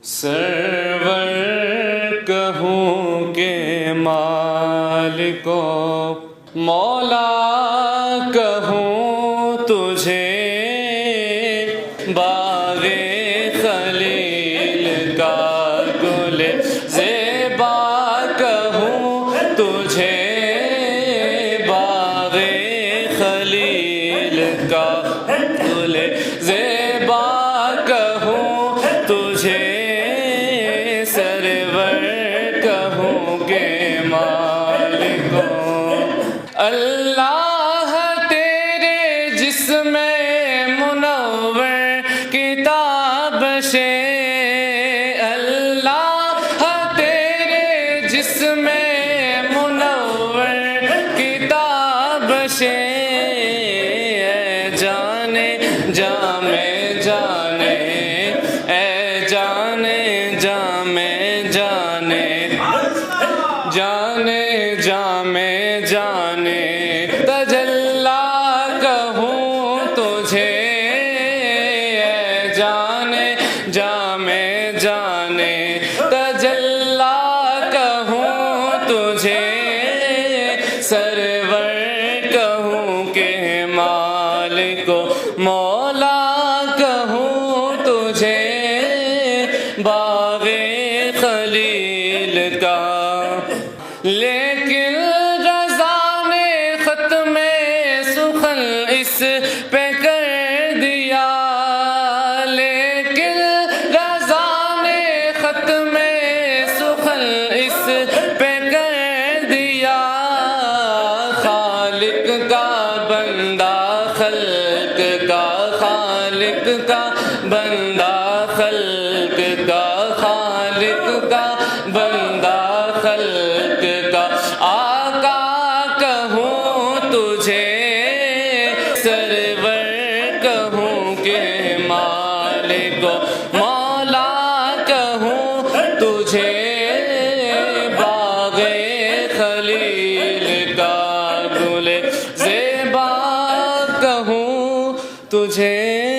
سرور کہوں کہ مالک و مولا کہوں تجھے، باغ خلیل کا گل زیبا کہوں تجھے، باغ خلیل کا گل زیبا کہوں تجھے، سرور کہوں کہ مالک و اللہ تیرے جسم منور کتاب سے، اللہ تیرے جسم منور کتاب سے، اے جانے جامے جانے، اے جانے جامے جانے، جانے جامے جانے، تجلا کہوں تجھے، اے جانے جامے جانے، تجلا کہوں تجھے، سرور کہوں کہ مالک و مولا کہوں تجھے، باغ خلیل کا۔ لیکن رضا نے ختم سخن اس پہ کر دیا، لیکن رضا نے ختم سخن اس پہ کر دیا، خالق کا بندہ خلق کا، خالق کا بندہ خلق کا، خالق کا بندہ خلق کا، آقا کہوں تجھے، سرور کہوں کہ مالک و مولا کہوں تجھے، باغ خلیل کا گل زیبا کہوں تجھے۔